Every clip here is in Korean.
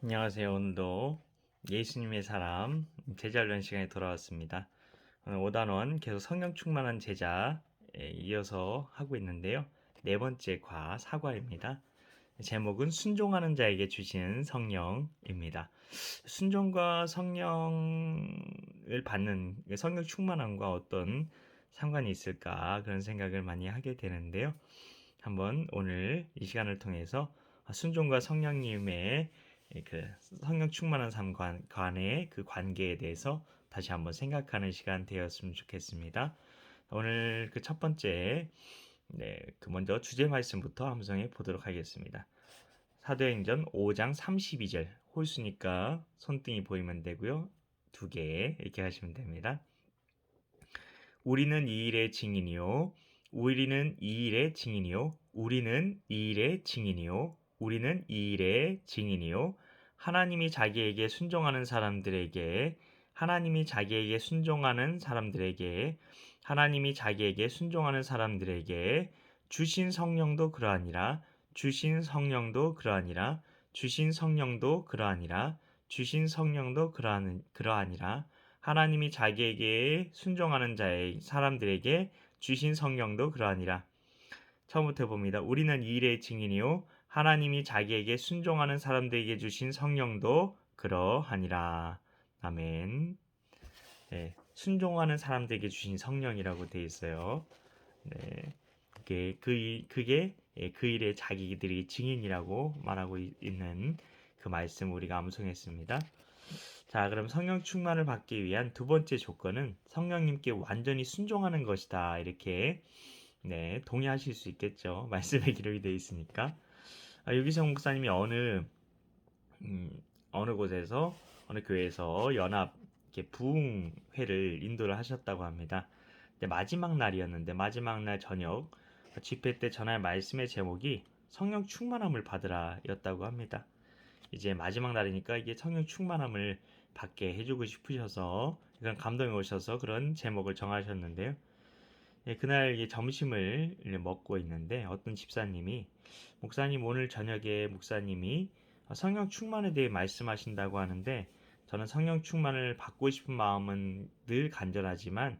안녕하세요. 오늘도 예수님의 사람 제자 훈련 시간에 돌아왔습니다. 오늘 5단원 계속 성령 충만한 제자에 이어서 하고 있는데요. 네 번째 사과입니다. 제목은 순종하는 자에게 주시는 성령입니다. 순종과 성령을 받는 성령 충만함과 어떤 상관이 있을까 그런 생각을 많이 하게 되는데요. 한번 오늘 이 시간을 통해서 순종과 성령님의 그 성령 충만한 삶 간의 그 관계에 대해서 다시 한번 생각하는 시간 되었으면 좋겠습니다. 오늘 그 첫 번째 그 먼저 주제 말씀부터 함성해 보도록 하겠습니다. 사도행전 5장 32절 홀수니까 손등이 보이면 되고요. 두 개 이렇게 하시면 됩니다. 우리는 이 일의 증인이요. 우리는 이 일의 증인이요. 우리는 이 일의 증인이요. 우리는 이 일의 증인이요. 하나님이 자기에게 순종하는 사람들에게 하나님이 자기에게 순종하는 사람들에게 하나님이 자기에게 순종하는 사람들에게 주신 성령도 그러하니라. 주신 성령도 그러하니라. 주신 성령도 그러하니라. 주신 성령도 그러하니라. 하나님이 자기에게 순종하는 사람들에게 주신 성령도 그러하니라. 처음부터 봅니다. 우리는 이 일의 증인이요 하나님이 자기에게 순종하는 사람들에게 주신 성령도 그러하니라. 아멘. 네, 순종하는 사람들에게 주신 성령이라고 되어 있어요. 네, 그게 그 일의 자기들이 증인이라고 말하고 있는 그 말씀 우리가 암송했습니다. 자, 그럼 성령 충만을 받기 위한 두 번째 조건은 성령님께 완전히 순종하는 것이다. 이렇게 동의하실 수 있겠죠. 말씀에 기록이 되어 있으니까. 유기성 목사님이 어느 곳에서 어느 교회에서 연합 부흥회를 인도를 하셨다고 합니다. 근데 마지막 날이었는데 마지막 날 저녁 집회 때 전할 말씀의 제목이 성령 충만함을 받으라였다고 합니다. 이제 마지막 날이니까 이게 성령 충만함을 받게 해주고 싶으셔서 그런 감동이 오셔서 그런 제목을 정하셨는데요. 그날 점심을 먹고 있는데 어떤 집사님이 목사님 오늘 저녁에 목사님이 성령 충만에 대해 말씀하신다고 하는데 저는 성령 충만을 받고 싶은 마음은 늘 간절하지만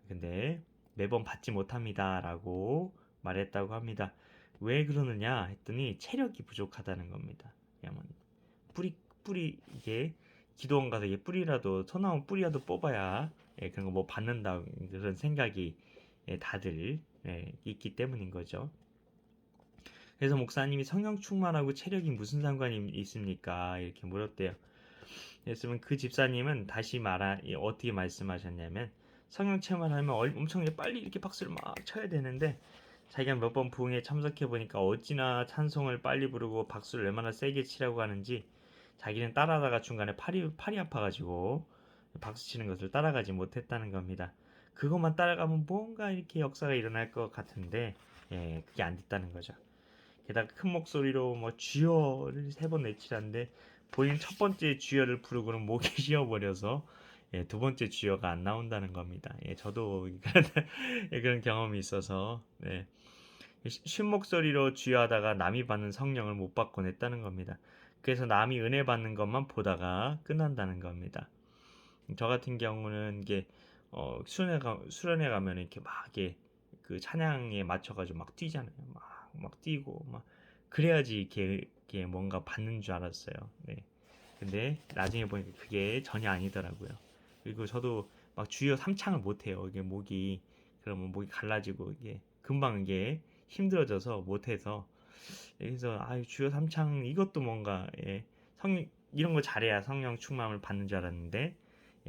근데 매번 받지 못합니다라고 말했다고 합니다. 왜 그러느냐 했더니 체력이 부족하다는 겁니다. 왜냐면 뿌리 이게 기도원 가서 이게 뿌리라도 소나무 뿌리라도 뽑아야 그런 거 뭐 받는다 그런 생각이 다들 있기 때문인 거죠. 그래서 목사님이 성령 충만하고 체력이 무슨 상관이 있습니까? 이렇게 물었대요. 그랬으면 그 집사님은 다시 어떻게 말씀하셨냐면 성령 체험하면 엄청 빨리 이렇게 박수를 막 쳐야 되는데 자기가 몇 번 부흥에 참석해 보니까 어찌나 찬송을 빨리 부르고 박수를 얼마나 세게 치라고 하는지 자기는 따라하다가 중간에 팔이 아파가지고 박수 치는 것을 따라가지 못했다는 겁니다. 그것만 따라가면 뭔가 이렇게 역사가 일어날 것 같은데 그게 안 됐다는 거죠. 게다가 큰 목소리로 뭐 주여를 세 번 외치라는데 본인 첫 번째 주여를 부르고는 목이 쉬어버려서 두 번째 주여가 안 나온다는 겁니다. 저도 그런 경험이 있어서 쉰 목소리로 주여하다가 남이 받는 성령을 못 받곤 했다는 겁니다. 그래서 남이 은혜 받는 것만 보다가 끝난다는 겁니다. 저 같은 경우는 이게 수련회 가면 이렇게 막 이게 그 찬양에 맞춰가지고 막 뛰잖아요. 막 뛰고 막 그래야지 이렇게 뭔가 받는 줄 알았어요. 네. 근데 나중에 보니까 그게 전혀 아니더라고요. 그리고 저도 막 주여 삼창을 못해요. 이게 그러면 목이 갈라지고 이게 금방 이게 힘들어져서 못해서 그래서 주여 삼창 이것도 뭔가 이런 거 잘해야 성령 충만을 받는 줄 알았는데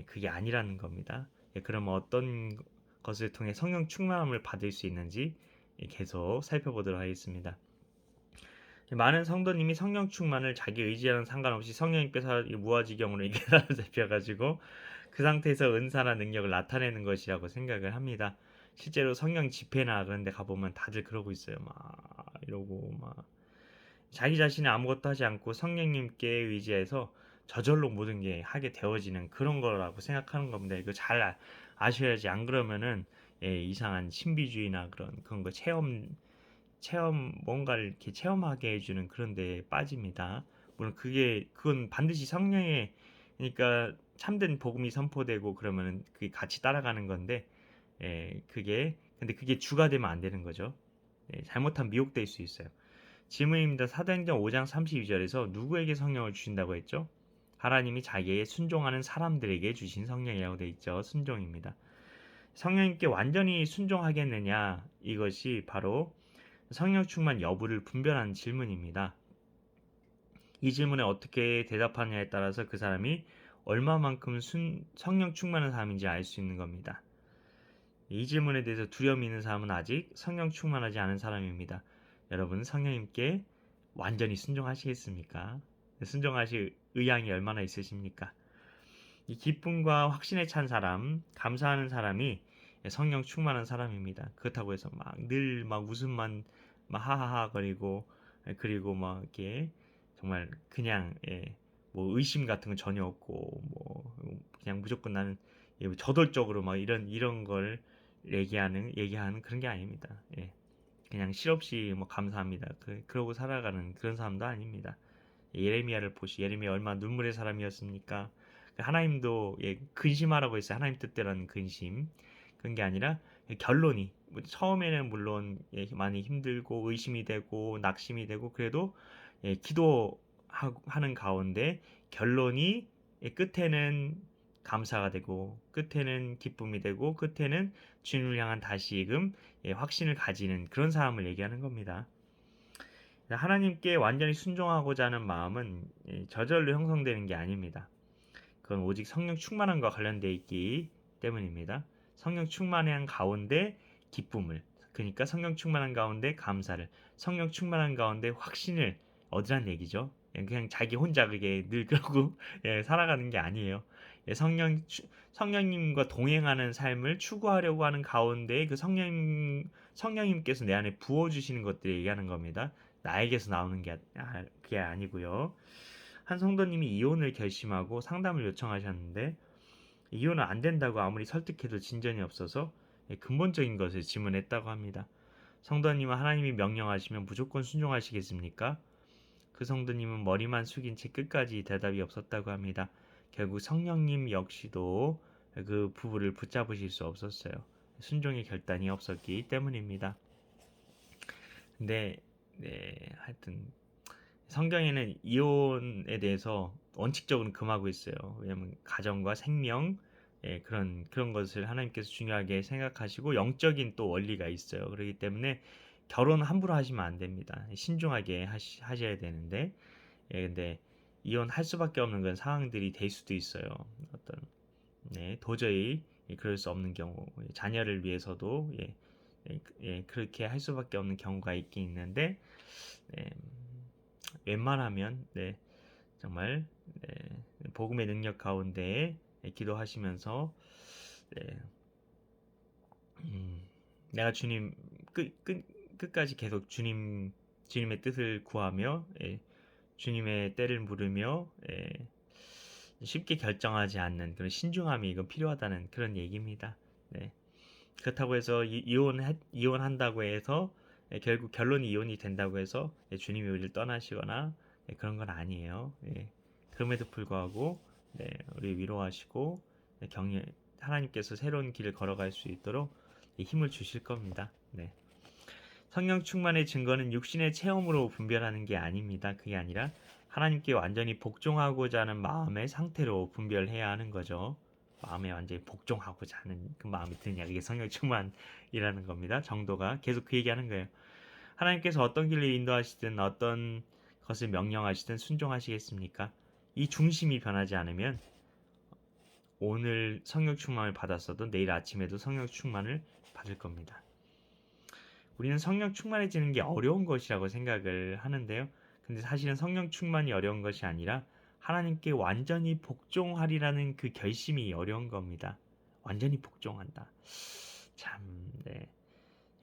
그게 아니라는 겁니다. 그러면 어떤 것을 통해 성령 충만함을 받을 수 있는지 계속 살펴보도록 하겠습니다. 많은 성도님이 성령 충만을 자기 의지와는 상관없이 성령님께서 무아지경으로 이렇게 사로잡혀가지고 그 상태에서 은사나 능력을 나타내는 것이라고 생각을 합니다. 실제로 성령 집회나 그런 데 가보면 다들 그러고 있어요. 막 이러고 막 자기 자신이 아무것도 하지 않고 성령님께 의지해서 저절로 모든 게 하게 되어지는 그런 거라고 생각하는 겁니다. 이거 잘 아셔야지. 안 그러면은 이상한 신비주의나 그런 거 체험 뭔가를 이렇게 체험하게 해주는 그런 데에 빠집니다. 물론 그건 반드시 성령의, 그러니까 참된 복음이 선포되고 그러면은 그게 같이 따라가는 건데, 근데 그게 주가 되면 안 되는 거죠. 잘못하면 미혹될 수 있어요. 질문입니다. 사도행전 5장 32절에서 누구에게 성령을 주신다고 했죠? 하나님이 자기에게 순종하는 사람들에게 주신 성령이라고 되어 있죠. 순종입니다. 성령님께 완전히 순종하겠느냐? 이것이 바로 성령 충만 여부를 분별하는 질문입니다. 이 질문에 어떻게 대답하느냐에 따라서 그 사람이 얼마만큼 성령 충만한 사람인지 알 수 있는 겁니다. 이 질문에 대해서 두려움이 있는 사람은 아직 성령 충만하지 않은 사람입니다. 여러분, 성령님께 완전히 순종하시겠습니까? 순종하실 의향이 얼마나 있으십니까? 이 기쁨과 확신에 찬 사람, 감사하는 사람이 성령 충만한 사람입니다. 그렇다고 해서 막 늘 막 웃음만 막 하하하 거리고, 그리고 막 이렇게 정말 그냥 뭐 의심 같은 건 전혀 없고, 뭐 그냥 무조건 나는 저돌적으로 막 이런 걸 얘기하는 그런 게 아닙니다. 그냥 실없이 뭐 감사합니다. 그러고 살아가는 그런 사람도 아닙니다. 예레미야를 예레미야 얼마나 눈물의 사람이었습니까? 하나님도 근심하라고 했어요. 하나님 뜻대로는 근심. 그런 게 아니라 결론이 처음에는 물론 많이 힘들고 의심이 되고 낙심이 되고 그래도 기도하는 가운데 결론이 끝에는 감사가 되고 끝에는 기쁨이 되고 끝에는 주님을 향한 다시금 확신을 가지는 그런 사람을 얘기하는 겁니다. 하나님께 완전히 순종하고자 하는 마음은 저절로 형성되는 게 아닙니다. 그건 오직 성령 충만함과 관련되어 있기 때문입니다. 성령 충만한 가운데 기쁨을, 그러니까 성령 충만한 가운데 감사를, 성령 충만한 가운데 확신을 얻으란 얘기죠. 그냥 자기 혼자 그게 늘 그러고 살아가는 게 아니에요. 성령님과 동행하는 삶을 추구하려고 하는 가운데 그 성령님께서 내 안에 부어주시는 것들을 얘기하는 겁니다. 나에게서 나오는 게 그게 아니고요. 한 성도님이 이혼을 결심하고 상담을 요청하셨는데 이혼은 안 된다고 아무리 설득해도 진전이 없어서 근본적인 것을 질문했다고 합니다. 성도님은 하나님이 명령하시면 무조건 순종하시겠습니까? 그 성도님은 머리만 숙인 채 끝까지 대답이 없었다고 합니다. 결국 성령님 역시도 그 부부를 붙잡으실 수 없었어요. 순종의 결단이 없었기 때문입니다. 근데 하여튼 성경에는 이혼에 대해서 원칙적으로 금하고 있어요. 왜냐하면 가정과 생명 그런 것을 하나님께서 중요하게 생각하시고 영적인 또 원리가 있어요. 그렇기 때문에 결혼 함부로 하시면 안 됩니다. 신중하게 하셔야 되는데 근데 이혼할 수밖에 없는 그런 상황들이 될 수도 있어요. 어떤 도저히 그럴 수 없는 경우 자녀를 위해서도 그렇게 할 수밖에 없는 경우가 있긴 있는데 웬만하면 정말 복음의 능력 가운데 기도하시면서 내가 주님 끝까지 계속 주님의 뜻을 구하며 주님의 때를 물으며 쉽게 결정하지 않는 그런 신중함이 이건 필요하다는 그런 얘기입니다. 그렇다고 해서 이혼한다고 해서 결국 결론이 이혼이 된다고 해서 주님이 우리를 떠나시거나 그런 건 아니에요. 그럼에도 불구하고 우리 위로하시고 하나님께서 새로운 길을 걸어갈 수 있도록 힘을 주실 겁니다. 성령 충만의 증거는 육신의 체험으로 분별하는 게 아닙니다. 그게 아니라 하나님께 완전히 복종하고자 하는 마음의 상태로 분별해야 하는 거죠. 마음에 완전히 복종하고자 하는 그 마음이 드냐, 이게 성령 충만이라는 겁니다. 정도가 계속 그 얘기하는 거예요. 하나님께서 어떤 길을 인도하시든 어떤 것을 명령하시든 순종하시겠습니까? 이 중심이 변하지 않으면 오늘 성령 충만을 받았어도 내일 아침에도 성령 충만을 받을 겁니다. 우리는 성령 충만해지는 게 어려운 것이라고 생각을 하는데요. 근데 사실은 성령 충만이 어려운 것이 아니라 하나님께 완전히 복종하리라는 그 결심이 어려운 겁니다. 완전히 복종한다. 참,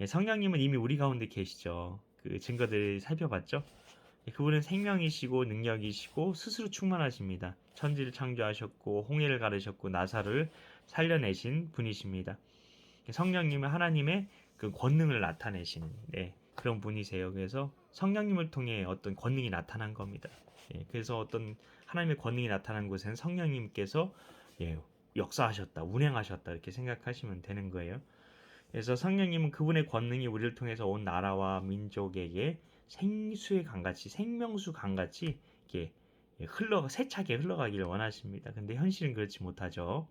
성령님은 이미 우리 가운데 계시죠. 그 증거들 살펴봤죠. 그분은 생명이시고 능력이시고 스스로 충만하십니다. 천지를 창조하셨고 홍해를 가르셨고 나사를 살려내신 분이십니다. 성령님은 하나님의 그 권능을 나타내시는 그런 분이세요. 그래서 성령님을 통해 어떤 권능이 나타난 겁니다. 예, 그래서 어떤 하나님의 권능이 나타난 곳에는 성령님께서 예, 역사하셨다, 운행하셨다 이렇게 생각하시면 되는 거예요. 그래서 성령님은 그분의 권능이 우리를 통해서 온 나라와 민족에게 생수의 강같이 생명수 강같이 이렇게 세차게 흘러가기를 원하십니다. 근데 현실은 그렇지 못하죠.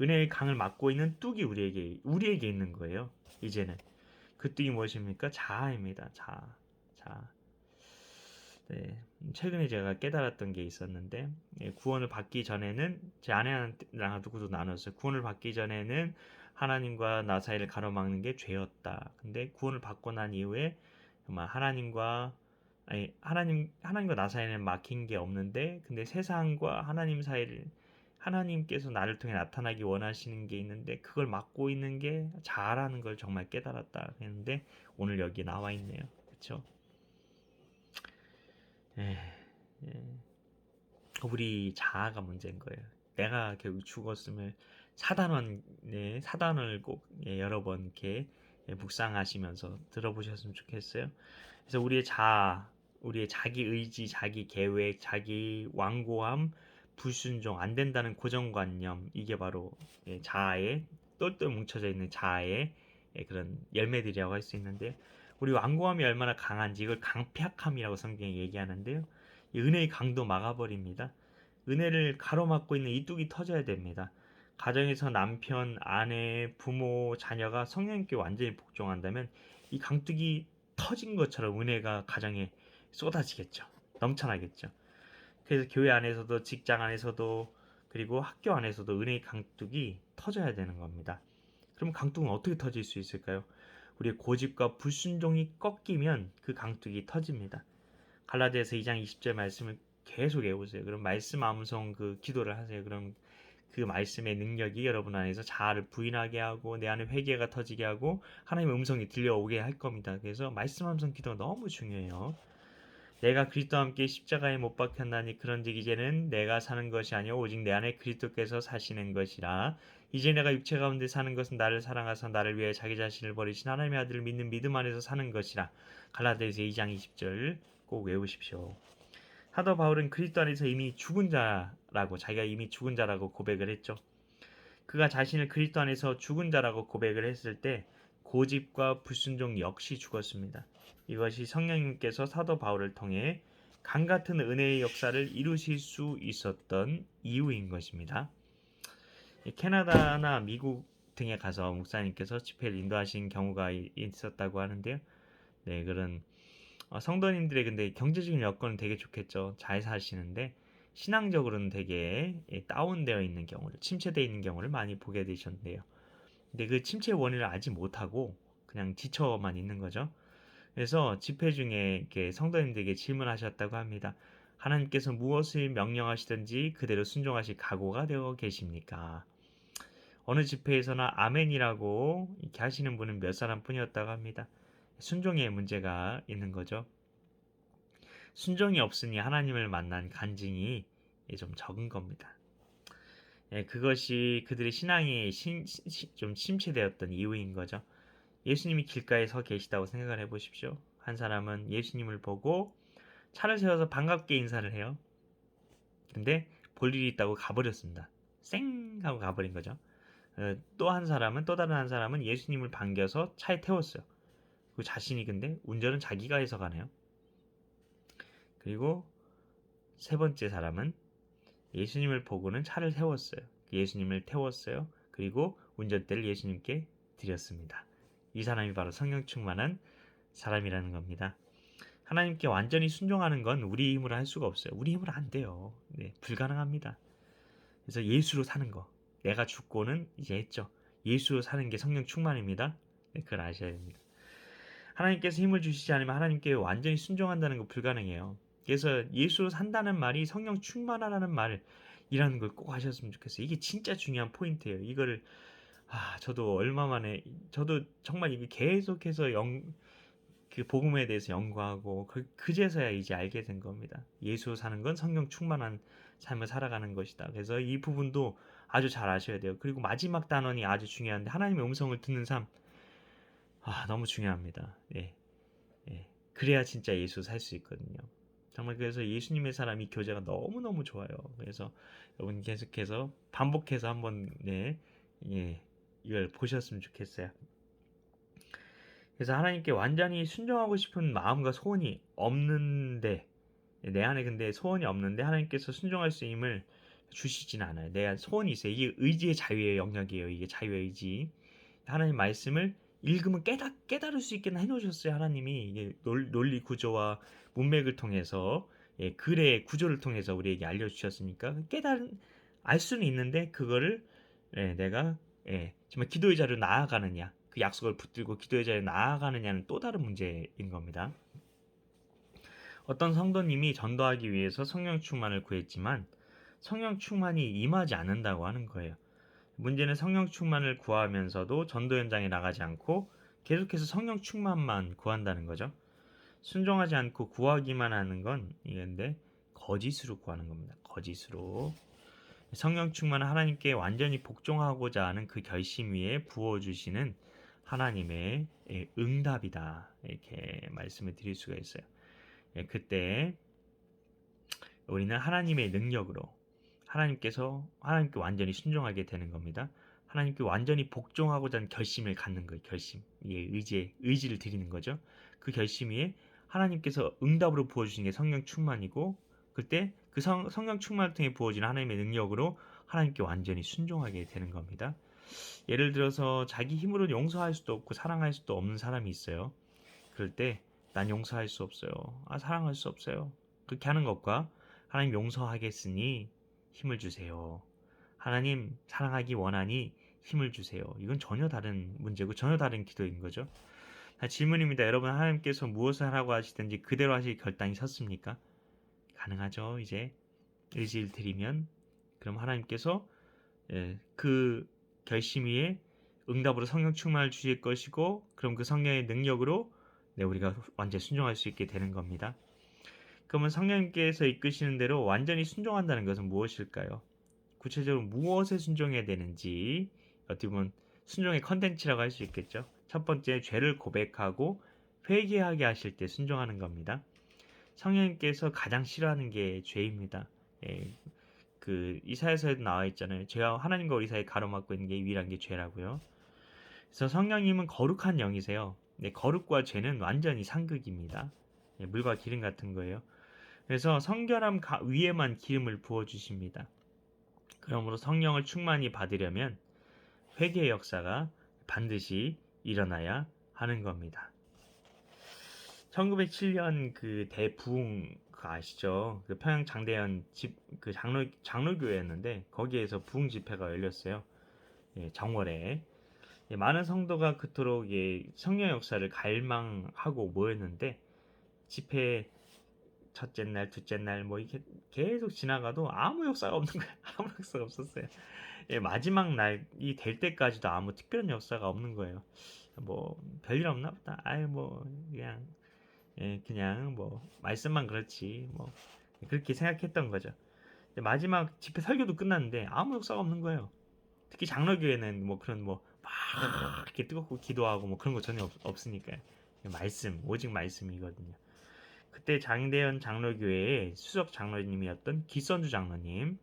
은혜의 강을 막고 있는 뚝이 우리에게 있는 거예요. 이제는 그 뚝이 무엇입니까? 자아입니다. 자아. 네, 최근에 제가 깨달았던 게 있었는데 구원을 받기 전에는 제 아내랑 누구도 나눴어요. 구원을 받기 전에는 하나님과 나 사이를 가로막는 게 죄였다. 근데 구원을 받고 난 이후에 정말 하나님과 나 사이는 막힌 게 없는데 근데 세상과 하나님 사이를 하나님께서 나를 통해 나타나기 원하시는 게 있는데 그걸 막고 있는 게 자아라는 걸 정말 깨달았다 했는데 오늘 여기 나와 있네요. 그렇죠? 예, 예. 우리 자아가 문제인 거예요. 내가 결국 죽었음을 사단을 꼭 여러 번 이렇게 묵상하시면서 들어보셨으면 좋겠어요. 그래서 우리의 자기 의지, 자기 계획, 자기 완고함, 불순종, 안 된다는 고정관념, 이게 바로 자아의 똘똘 뭉쳐져 있는 자아의 그런 열매들이라고 할 수 있는데 우리 완고함이 얼마나 강한지 이걸 강팍함이라고 성경이 얘기하는데요. 이 은혜의 강도 막아버립니다. 은혜를 가로막고 있는 이 뚝이 터져야 됩니다. 가정에서 남편, 아내, 부모, 자녀가 성령님께 완전히 복종한다면 이 강뚝이 터진 것처럼 은혜가 가정에 쏟아지겠죠. 넘쳐나겠죠. 그래서 교회 안에서도 직장 안에서도 그리고 학교 안에서도 은혜의 강뚝이 터져야 되는 겁니다. 그럼 강뚝은 어떻게 터질 수 있을까요? 우리의 고집과 불순종이 꺾이면 그 강뚝이 터집니다. 갈라디아서 2장 20절 말씀을 계속 외우세요. 그럼 말씀 암송 그 기도를 하세요. 그럼 그 말씀의 능력이 여러분 안에서 자아를 부인하게 하고 내 안에 회개가 터지게 하고 하나님의 음성이 들려오게 할 겁니다. 그래서 말씀 암송 기도가 너무 중요해요. 내가 그리스도와 함께 십자가에 못 박혔나니 그런즉 이제는 내가 사는 것이 아니요 오직 내 안에 그리스도께서 사시는 것이라. 이제 내가 육체 가운데 사는 것은 나를 사랑하사 나를 위해 자기 자신을 버리신 하나님의 아들을 믿는 믿음 안에서 사는 것이라. 갈라디아서 2장 20절 꼭 외우십시오. 사도 바울은 그리스도 안에서 이미 죽은 자라고 자기가 이미 죽은 자라고 고백을 했죠. 그가 자신을 그리스도 안에서 죽은 자라고 고백을 했을 때 고집과 불순종 역시 죽었습니다. 이것이 성령님께서 사도 바울을 통해 강 같은 은혜의 역사를 이루실 수 있었던 이유인 것입니다. 캐나다나 미국 등에 가서 목사님께서 집회를 인도하신 경우가 있었다고 하는데요. 네, 그런 성도님들의 근데 경제적인 여건은 되게 좋겠죠. 잘 사시는데 신앙적으로는 되게 다운되어 있는 경우를 침체되어 있는 경우를 많이 보게 되셨는데요. 근데 그 침체의 원인을 알지 못하고 그냥 지쳐만 있는 거죠. 그래서 집회 중에 이렇게 성도님들에게 질문하셨다고 합니다. 하나님께서 무엇을 명령하시든지 그대로 순종하실 각오가 되어 계십니까? 어느 집회에서나 아멘이라고 이렇게 하시는 분은 몇 사람뿐이었다고 합니다. 순종에 문제가 있는 거죠. 순종이 없으니 하나님을 만난 간증이 좀 적은 겁니다. 그것이 그들의 신앙이 좀 침체되었던 이유인 거죠. 예수님이 길가에 서 계시다고 생각을 해보십시오. 한 사람은 예수님을 보고 차를 세워서 반갑게 인사를 해요. 근데 볼 일이 있다고 가버렸습니다. 쌩 하고 가버린 거죠. 또 다른 한 사람은 예수님을 반겨서 차에 태웠어요. 그 자신이 근데 운전은 자기가 해서 가네요. 그리고 세 번째 사람은 예수님을 보고는 차를 세웠어요. 예수님을 태웠어요. 그리고 운전대를 예수님께 드렸습니다. 이 사람이 바로 성령 충만한 사람이라는 겁니다. 하나님께 완전히 순종하는 건 우리 힘으로 할 수가 없어요. 우리 힘으로 안 돼요. 네, 불가능합니다. 그래서 예수로 사는 거. 내가 죽고는 이제 했죠. 예수로 사는 게 성령 충만입니다. 네, 그걸 아셔야 됩니다. 하나님께서 힘을 주시지 않으면 하나님께 완전히 순종한다는 거 불가능해요. 그래서 예수로 산다는 말이 성령 충만하라는 말이라는 걸 꼭 하셨으면 좋겠어요. 이게 진짜 중요한 포인트예요. 이거를 저도 얼마 만에 저도 정말 이게 계속해서 그 복음에 대해서 연구하고 그제서야 이제 알게 된 겁니다. 예수 사는 건 성령 충만한 삶을 살아가는 것이다. 그래서 이 부분도 아주 잘 아셔야 돼요. 그리고 마지막 단원이 아주 중요한데 하나님의 음성을 듣는 삶 너무 중요합니다. 예. 그래야 진짜 예수 살 수 있거든요. 정말 그래서 예수님의 사람이 교제가 너무너무 좋아요. 그래서 여러분 계속해서 반복해서 한번 이걸 보셨으면 좋겠어요. 그래서 하나님께 완전히 순종하고 싶은 마음과 소원이 없는데 내 안에 근데 소원이 없는데 하나님께서 순종할 수 있음을 주시진 않아요. 내 소원이 있어요. 이게 의지의 자유의 영역이에요. 이게 자유의 의지. 하나님 말씀을 읽으면 깨달을 수 있게 해놓으셨어요. 하나님이 이게 논리 구조와 문맥을 통해서 글의 구조를 통해서 우리에게 알려주셨으니까 알 수는 있는데 그거를 내가 정말 기도의 자리로 나아가느냐 그 약속을 붙들고 기도의 자리로 나아가느냐는 또 다른 문제인 겁니다. 어떤 성도님이 전도하기 위해서 성령 충만을 구했지만 성령 충만이 임하지 않는다고 하는 거예요. 문제는 성령 충만을 구하면서도 전도 현장에 나가지 않고 계속해서 성령 충만만 구한다는 거죠. 순종하지 않고 구하기만 하는 건 이건데 거짓으로 구하는 겁니다. 거짓으로. 성령 충만은 하나님께 완전히 복종하고자 하는 그 결심 위에 부어주시는 하나님의 응답이다. 이렇게 말씀을 드릴 수가 있어요. 그때 우리는 하나님의 능력으로 하나님께 완전히 순종하게 되는 겁니다. 하나님께 완전히 복종하고자 하는 결심을 갖는 거예요. 결심. 의지를 드리는 거죠. 그 결심 위에 하나님께서 응답으로 부어주시는 게 성령 충만이고 그때 그 성령 충만을 통해 부어지는 하나님의 능력으로 하나님께 완전히 순종하게 되는 겁니다. 예를 들어서 자기 힘으로 용서할 수도 없고 사랑할 수도 없는 사람이 있어요. 그럴 때 난 용서할 수 없어요. 사랑할 수 없어요. 그렇게 하는 것과 하나님 용서하겠으니 힘을 주세요. 하나님 사랑하기 원하니 힘을 주세요. 이건 전혀 다른 문제고 전혀 다른 기도인 거죠. 질문입니다. 여러분 하나님께서 무엇을 하라고 하시든지 그대로 하실 결단이 섰습니까? 가능하죠. 이제 의지를 드리면 그럼 하나님께서 그 결심 위에 응답으로 성령 충만을 주실 것이고 그럼 그 성령의 능력으로 우리가 완전히 순종할 수 있게 되는 겁니다. 그러면 성령님께서 이끄시는 대로 완전히 순종한다는 것은 무엇일까요? 구체적으로 무엇에 순종해야 되는지 어떻게 보면 순종의 컨텐츠라고 할 수 있겠죠. 첫 번째, 죄를 고백하고 회개하게 하실 때 순종하는 겁니다. 성령님께서 가장 싫어하는 게 죄입니다. 그 이사야서에도 나와 있잖아요. 죄와 하나님과 우리 사이에 가로막고 있는 게 유일한 게 죄라고요. 그래서 성령님은 거룩한 영이세요. 거룩과 죄는 완전히 상극입니다. 물과 기름 같은 거예요. 그래서 성결함 위에만 기름을 부어 주십니다. 그러므로 성령을 충만히 받으려면 회개의 역사가 반드시 일어나야 하는 겁니다. 1907년 그 대부흥 아시죠? 그 평양 장대현 그 장로교회였는데 거기에서 부흥 집회가 열렸어요. 정월에 많은 성도가 그토록 성령 역사를 갈망하고 모였는데 집회 첫째 날, 둘째 날 뭐 이렇게 계속 지나가도 아무 역사가 없는 거예요. 아무 역사가 없었어요. 마지막 날이 될 때까지도 아무 특별한 역사가 없는 거예요. 뭐 별일 없나 보다. 뭐 그냥 뭐 말씀만 그렇지 뭐 그렇게 생각했던 거죠. 마지막 집회 설교도 끝났는데 아무 역사가 없는 거예요. 특히 장로교회는 뭐 그런 뭐 막 이렇게 뜨겁고 기도하고 뭐 그런 거 전혀 없으니까요. 오직 말씀이거든요. 그때 장대현 장로교회의 수석 장로님이었던 기선주 장로님,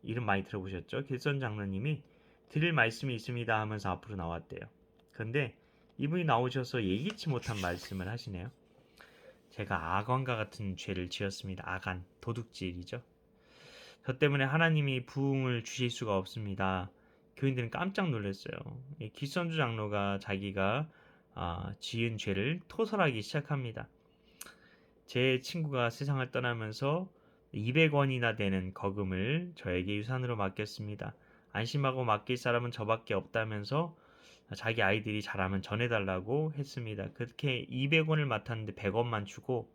이름 많이 들어보셨죠? 기선 장로님이 드릴 말씀이 있습니다 하면서 앞으로 나왔대요. 그런데 이분이 나오셔서 예기치 못한 말씀을 하시네요. 제가 악원과 같은 죄를 지었습니다. 악한 도둑질이죠. 저 때문에 하나님이 부흥을 주실 수가 없습니다. 교인들은 깜짝 놀랐어요. 기선주 장로가 자기가 지은 죄를 토설하기 시작합니다. 제 친구가 세상을 떠나면서 200원이나 되는 거금을 저에게 유산으로 맡겼습니다. 안심하고 맡길 사람은 저밖에 없다면서 자기 아이들이 자라면 전해달라고 했습니다. 그렇게 200원을 맡았는데 100원만 주고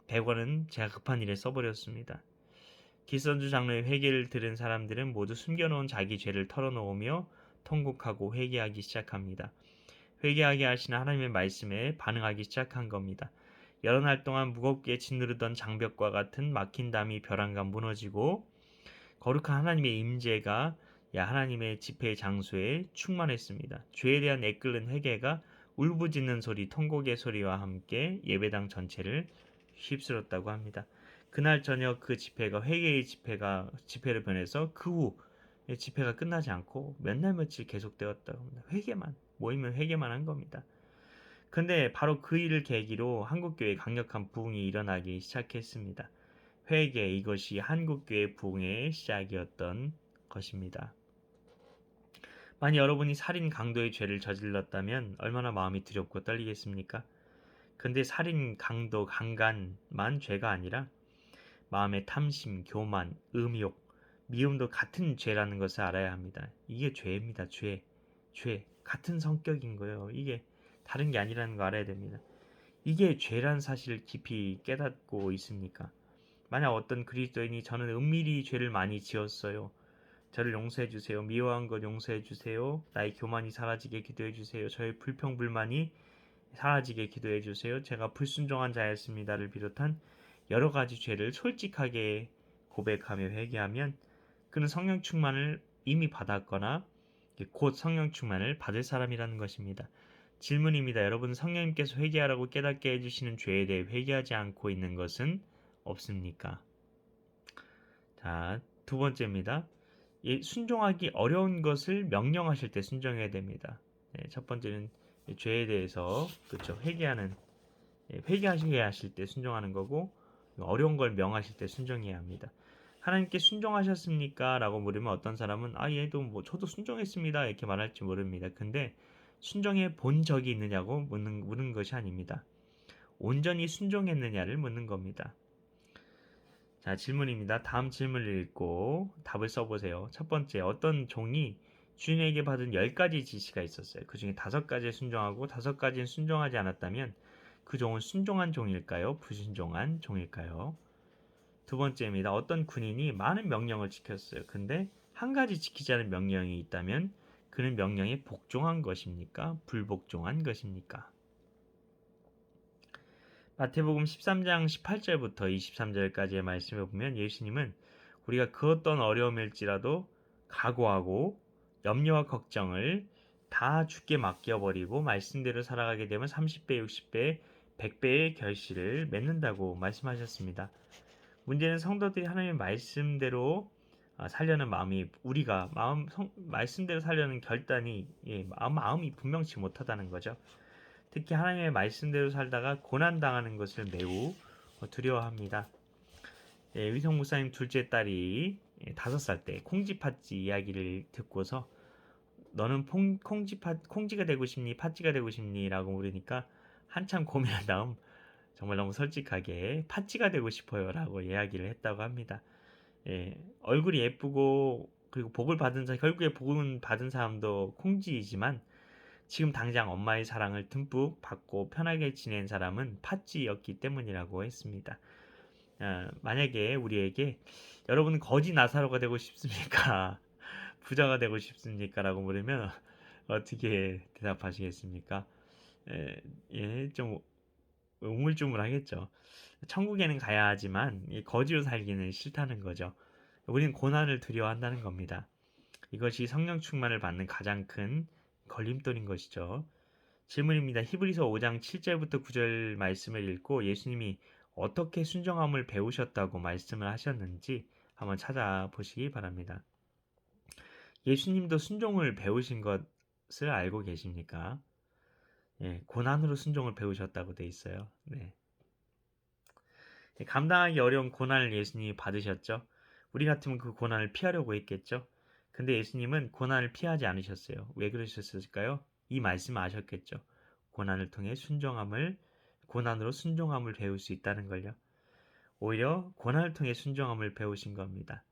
100원은 제가 급한 일에 써버렸습니다. 기선주 장로의 회개를 들은 사람들은 모두 숨겨놓은 자기 죄를 털어놓으며 통곡하고 회개하기 시작합니다. 회개하게 하시는 하나님의 말씀에 반응하기 시작한 겁니다. 여러 날 동안 무겁게 짓누르던 장벽과 같은 막힌 담이 벼랑간 무너지고 거룩한 하나님의 임재가 하나님의 집회의 장소에 충만했습니다. 죄에 대한 애끓는 회개가 울부짖는 소리, 통곡의 소리와 함께 예배당 전체를 휩쓸었다고 합니다. 그날 저녁 그 집회가 회개의 집회를 변해서 그 후 집회가 끝나지 않고 몇 날 며칠 계속되었다고 합니다. 회개만 모이면 회개만 한 겁니다. 근데 바로 그 일을 계기로 한국교회에 강력한 부흥이 일어나기 시작했습니다. 회개, 이것이 한국교회 부흥의 시작이었던 것입니다. 만약 여러분이 살인 강도의 죄를 저질렀다면 얼마나 마음이 두렵고 떨리겠습니까? 근데 살인, 강도, 강간만 죄가 아니라 마음의 탐심, 교만, 음욕, 미움도 같은 죄라는 것을 알아야 합니다. 이게 죄입니다. 죄. 같은 성격인 거예요. 이게 다른 게 아니라는 거 알아야 됩니다. 이게 죄란 사실을 깊이 깨닫고 있습니까? 만약 어떤 그리스도인이 저는 은밀히 죄를 많이 지었어요. 저를 용서해 주세요. 미워한 것 용서해 주세요. 나의 교만이 사라지게 기도해 주세요. 저의 불평불만이 사라지게 기도해 주세요. 제가 불순종한 자였습니다를 비롯한 여러 가지 죄를 솔직하게 고백하며 회개하면 그는 성령 충만을 이미 받았거나 곧 성령 충만을 받을 사람이라는 것입니다. 질문입니다. 여러분 성령님께서 회개하라고 깨닫게 해주시는 죄에 대해 회개하지 않고 있는 것은 없습니까? 자, 두 번째입니다. 순종하기 어려운 것을 명령하실 때 순종해야 됩니다. 첫 번째는 죄에 대해서 그렇죠. 회개하셔야 하실 때 순종하는 거고 어려운 걸 명하실 때 순종해야 합니다. 하나님께 순종하셨습니까? 라고 물으면 어떤 사람은 얘도 뭐 저도 순종했습니다 이렇게 말할지 모릅니다. 근데 순종해 본 적이 있느냐고 묻는 것이 아닙니다. 온전히 순종했느냐를 묻는 겁니다. 자, 질문입니다. 다음 질문을 읽고 답을 써보세요. 첫 번째, 어떤 종이 주인에게 받은 10가지 지시가 있었어요. 그 중에 5가지에 순종하고 5가지는 순종하지 않았다면 그 종은 순종한 종일까요? 불순종한 종일까요? 두 번째입니다. 어떤 군인이 많은 명령을 지켰어요. 근데 한 가지 지키지 않은 명령이 있다면 그는 명령에 복종한 것입니까? 불복종한 것입니까? 마태복음 13장 18절부터 23절까지의 말씀을 보면 예수님은 우리가 그 어떤 어려움일지라도 각오하고 염려와 걱정을 다 주께 맡겨버리고 말씀대로 살아가게 되면 30배, 60배, 100배의 결실을 맺는다고 말씀하셨습니다. 문제는 성도들이 하나님의 말씀대로 살려는 마음이 우리가 말씀대로 살려는 결단이 마음이 분명치 못하다는 거죠. 특히 하나님의 말씀대로 살다가 고난당하는 것을 매우 두려워합니다. 위성 목사님 둘째 딸이 5살 때 콩쥐 팥쥐 이야기를 듣고서 너는 콩쥐가 되고 싶니 팥쥐가 되고 싶니 라고 물으니까 한참 고민한 다음 정말 너무 솔직하게 팥쥐가 되고 싶어요 라고 이야기를 했다고 합니다. 얼굴이 예쁘고 그리고 결국에 복을 받은 사람도 콩쥐이지만 지금 당장 엄마의 사랑을 듬뿍 받고 편하게 지낸 사람은 팥쥐였기 때문이라고 했습니다. 만약에 우리에게 여러분은 거지 나사로가 되고 싶습니까? 부자가 되고 싶습니까? 라고 물으면 어떻게 대답하시겠습니까? 좀 우물쭈물하겠죠. 천국에는 가야 하지만 거지로 살기는 싫다는 거죠. 우리는 고난을 두려워한다는 겁니다. 이것이 성령 충만을 받는 가장 큰 걸림돌인 것이죠. 질문입니다. 히브리서 5장 7절부터 9절 말씀을 읽고 예수님이 어떻게 순종함을 배우셨다고 말씀을 하셨는지 한번 찾아보시기 바랍니다. 예수님도 순종을 배우신 것을 알고 계십니까? 고난으로 순종을 배우셨다고 돼 있어요. 네. 감당하기 어려운 고난을 예수님이 받으셨죠. 우리 같으면 그 고난을 피하려고 했겠죠. 근데 예수님은 고난을 피하지 않으셨어요. 왜 그러셨을까요? 이 말씀을 아셨겠죠. 고난으로 순종함을 배울 수 있다는 걸요. 오히려 고난을 통해 순종함을 배우신 겁니다.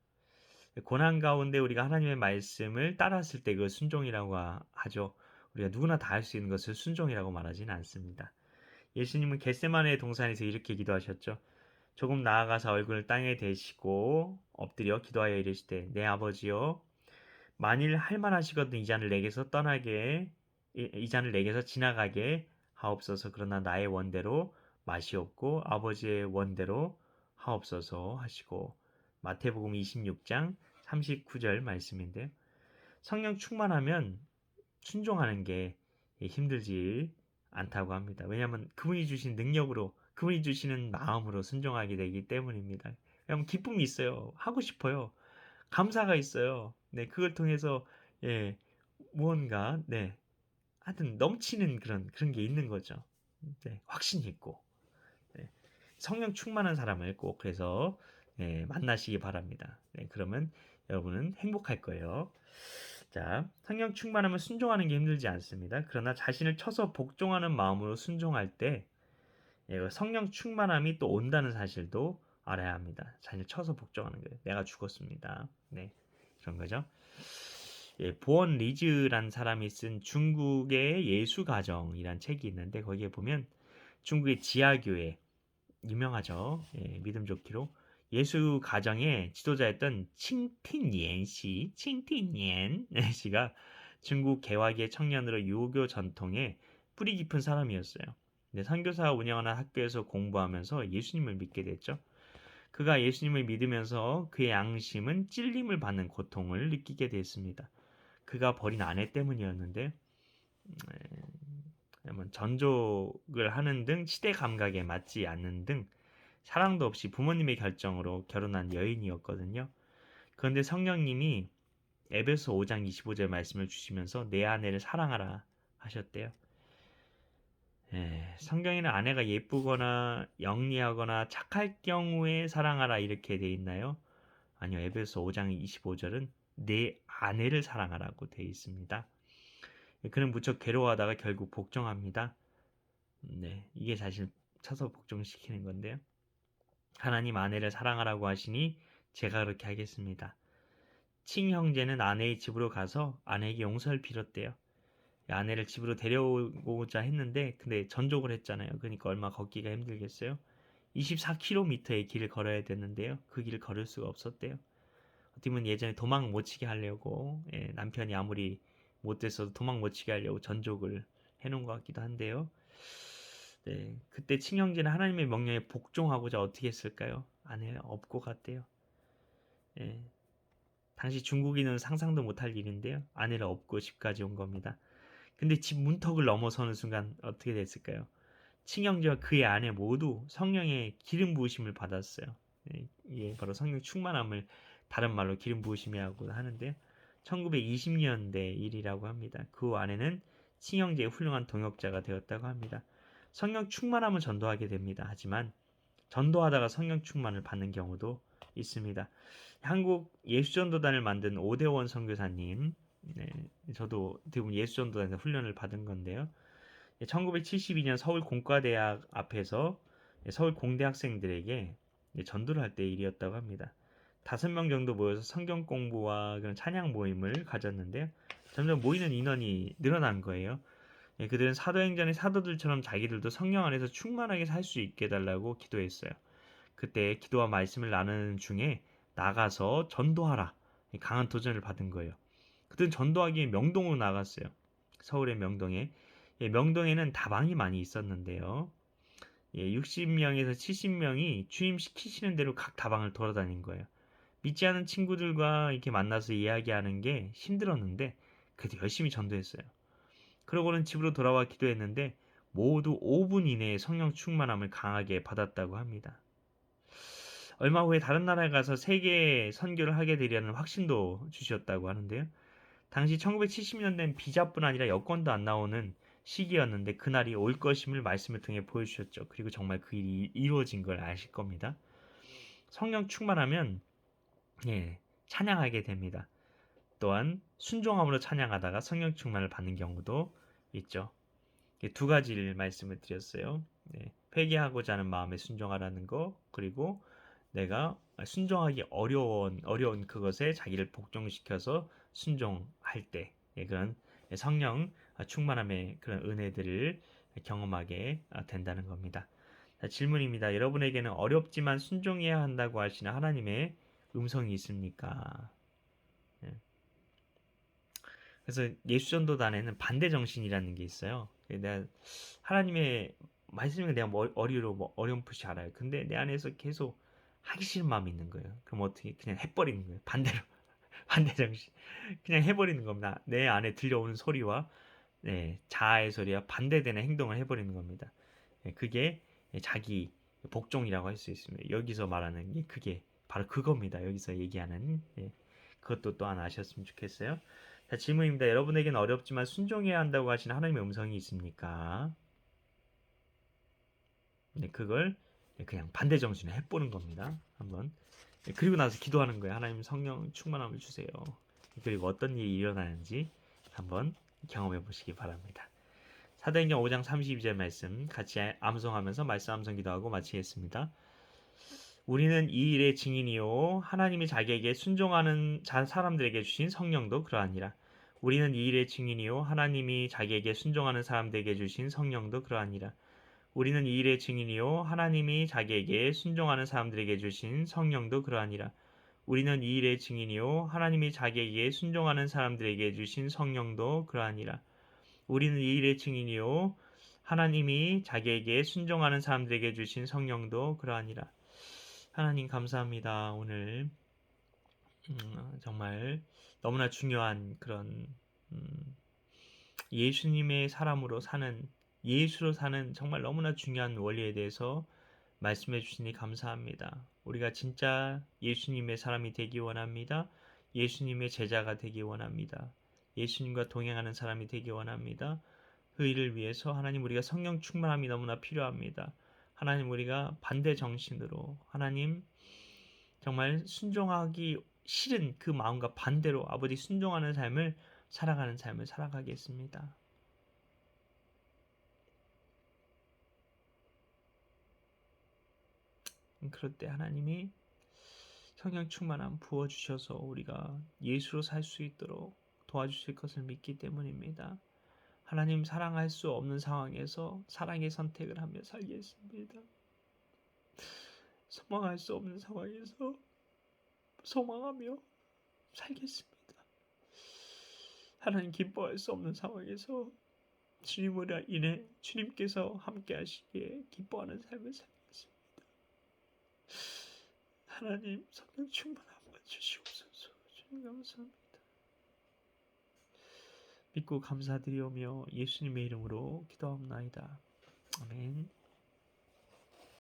고난 가운데 우리가 하나님의 말씀을 따랐을 때 그 순종이라고 하죠. 우리가 누구나 다 할 수 있는 것을 순종이라고 말하지는 않습니다. 예수님은 겟세마네 동산에서 이렇게 기도하셨죠. 조금 나아가서 얼굴을 땅에 대시고 엎드려 기도하여 이르시되 내 아버지여 만일 할만하시거든 이 잔을 내게서 지나가게 하옵소서. 그러나 나의 원대로 마시옵고 아버지의 원대로 하옵소서 하시고 마태복음 26장 39절 말씀인데요. 성령 충만하면 순종하는 게 힘들지 않다고 합니다. 왜냐하면 그분이 주신 능력으로, 그분이 주시는 마음으로 순종하게 되기 때문입니다. 왜냐하면 기쁨이 있어요. 하고 싶어요. 감사가 있어요. 네, 그걸 통해서 예, 무언가 네, 하여튼 넘치는 그런 게 있는 거죠. 네, 확신이 있고 네, 성령 충만한 사람을 꼭 그래서 네, 만나시기 바랍니다. 네, 그러면 여러분은 행복할 거예요. 자, 성령 충만하면 순종하는 게 힘들지 않습니다. 그러나 자신을 쳐서 복종하는 마음으로 순종할 때 성령 충만함이 또 온다는 사실도 알아야 합니다. 자신을 쳐서 복종하는 거예요. 내가 죽었습니다. 네, 그런 거죠. 예, 보언 리즈란 사람이 쓴 중국의 예수가정이란 책이 있는데 거기에 보면 중국의 지하교회 유명하죠. 예, 믿음 좋기로 예수 가정의 지도자였던 칭틴옌 씨가 중국 개화기의 청년으로 유교 전통에 뿌리 깊은 사람이었어요. 근데 선교사가 운영하는 학교에서 공부하면서 예수님을 믿게 됐죠. 그가 예수님을 믿으면서 그의 양심은 찔림을 받는 고통을 느끼게 됐습니다. 그가 버린 아내 때문이었는데 전족을 하는 등 시대 감각에 맞지 않는 등 사랑도 없이 부모님의 결정으로 결혼한 여인이었거든요. 그런데 성령님이 에베소 5장 25절 말씀을 주시면서 내 아내를 사랑하라 하셨대요. 성경에는 아내가 예쁘거나 영리하거나 착할 경우에 사랑하라 이렇게 돼 있나요? 아니요. 에베소 5장 25절은 내 아내를 사랑하라고 돼 있습니다. 그는 무척 괴로워하다가 결국 복종합니다. 네, 이게 사실 쳐서 복종시키는 건데요. 하나님 아내를 사랑하라고 하시니 제가 그렇게 하겠습니다. 친형제는 아내의 집으로 가서 아내에게 용서를 빌었대요. 아내를 집으로 데려오고자 했는데 근데 전족을 했잖아요. 그러니까 얼마 걷기가 힘들겠어요. 24km의 길을 걸어야 됐는데요. 그 길을 걸을 수가 없었대요. 어떻게 보면 예전에 도망 못 치게 하려고 남편이 아무리 못됐어도 도망 못 치게 하려고 전족을 해놓은 것 같기도 한데요. 네, 그때 친형제는 하나님의 명령에 복종하고자 어떻게 했을까요? 아내를 업고 갔대요. 예, 당시 중국인은 상상도 못할 일인데요. 아내를 업고 집까지 온 겁니다. 근데 집 문턱을 넘어서는 순간 어떻게 됐을까요? 친형제와 그의 아내 모두 성령의 기름 부으심을 받았어요. 이게 바로 성령 충만함을 다른 말로 기름 부으심이라고 하는데요. 1920년대 일이라고 합니다. 그 아내는 친형제의 훌륭한 동역자가 되었다고 합니다. 성령 충만함을 전도하게 됩니다. 하지만 전도하다가 성령 충만을 받는 경우도 있습니다. 한국 예수전도단을 만든 오대원 선교사님, 네, 저도 대부분 예수전도단에서 훈련을 받은 건데요. 1972년 서울 공과대학 앞에서 서울 공대 학생들에게 전도를 할 때 일이었다고 합니다. 5명 정도 모여서 성경 공부와 그런 찬양 모임을 가졌는데요. 점점 모이는 인원이 늘어난 거예요. 그들은 사도행전의 사도들처럼 자기들도 성령 안에서 충만하게 살 수 있게 해달라고 기도했어요. 그때 기도와 말씀을 나누는 중에 나가서 전도하라 강한 도전을 받은 거예요. 그들은 전도하기에 명동으로 나갔어요. 서울의 명동에. 명동에는 다방이 많이 있었는데요. 60명에서 70명이 주임 시키시는 대로 각 다방을 돌아다닌 거예요. 믿지 않은 친구들과 이렇게 만나서 이야기하는 게 힘들었는데 그래도 열심히 전도했어요. 그러고는 집으로 돌아와 기도했는데 모두 5분 이내에 성령 충만함을 강하게 받았다고 합니다. 얼마 후에 다른 나라에 가서 세계 선교를 하게 되려는 확신도 주셨다고 하는데요. 당시 1970년대는 비자뿐 아니라 여권도 안 나오는 시기였는데 그날이 올 것임을 말씀을 통해 보여주셨죠. 그리고 정말 그 일이 이루어진 걸 아실 겁니다. 성령 충만하면 찬양하게 됩니다. 또한 순종함으로 찬양하다가 성령 충만을 받는 경우도 있죠. 두 가지를 말씀을 드렸어요. 회개하고자 하는 마음에 순종하라는 거, 그리고 내가 순종하기 어려운 그것에 자기를 복종시켜서 순종할 때 그런 성령 충만함의 그런 은혜들을 경험하게 된다는 겁니다. 자, 질문입니다. 여러분에게는 어렵지만 순종해야 한다고 하시는 하나님의 음성이 있습니까? 그래서 예수전도단에는 반대 정신이라는 게 있어요. 내가 하나님의 말씀을 내가 어리로 어렴풋이 알아요. 근데 내 안에서 계속 하기 싫은 마음이 있는 거예요. 그럼 어떻게 그냥 해버리는 거예요. 반대로 반대 정신 그냥 해버리는 겁니다. 내 안에 들려오는 소리와 자아의 소리와 반대되는 행동을 해버리는 겁니다. 그게 자기 복종이라고 할 수 있습니다. 여기서 말하는 게 그게 바로 그겁니다. 여기서 얘기하는 그것도 또한 아셨으면 좋겠어요. 자, 질문입니다. 여러분에게는 어렵지만 순종해야 한다고 하시는 하나님의 음성이 있습니까? 그걸 그냥 반대 정신에 해보는 겁니다. 한번. 그리고 나서 기도하는 거예요. 하나님 성령 충만함을 주세요. 그리고 어떤 일이 일어나는지 한번 경험해 보시기 바랍니다. 사도행전 5장 32절 말씀 같이 암송하면서 말씀 암송 기도하고 마치겠습니다. 우리는 이 일의 증인이요 하나님이 자기에게 순종하는 사람들에게 주신 성령도 그러하니라. 우리는 이 일의 증인이요 하나님이 자기에게 순종하는 사람들에게 주신 성령도 그러하니라. 우리는 이 일의 증인이요 하나님이 자기에게 순종하는 사람들에게 주신 성령도 그러하니라. 우리는 이 일의 증인이요 하나님이 자기에게 순종하는 사람들에게 주신 성령도 그러하니라. 우리는 이 일의 증인이요 하나님이 자기에게 순종하는 사람들에게 주신 성령도 그러하니라. 하나님 감사합니다. 오늘 정말 너무나 중요한 그런 예수님의 사람으로 사는 예수로 사는 정말 너무나 중요한 원리에 대해서 말씀해 주시니 감사합니다. 우리가 진짜 예수님의 사람이 되기 원합니다. 예수님의 제자가 되기 원합니다. 예수님과 동행하는 사람이 되기 원합니다. 그 일을 위해서 하나님 우리가 성령 충만함이 너무나 필요합니다. 하나님 우리가 반대 정신으로 하나님 정말 순종하기 싫은 그 마음과 반대로 아버지 순종하는 삶을 살아가는 삶을 살아가겠습니다. 그럴 때 하나님이 성령 충만함 부어주셔서 우리가 예수로 살 수 있도록 도와주실 것을 믿기 때문입니다. 하나님 사랑할 수 없는 상황에서 사랑의 선택을 하며 살겠습니다. 소망할 수 없는 상황에서 소망하며 살겠습니다. 하나님 기뻐할 수 없는 상황에서 주님으로 인해 주님께서 함께 하시기에 기뻐하는 삶을 살겠습니다. 하나님 성령 충만함 주시옵소서. 주님 감사합니다. 믿고 감사드리오며 예수님의 이름으로 기도합나이다. 아멘.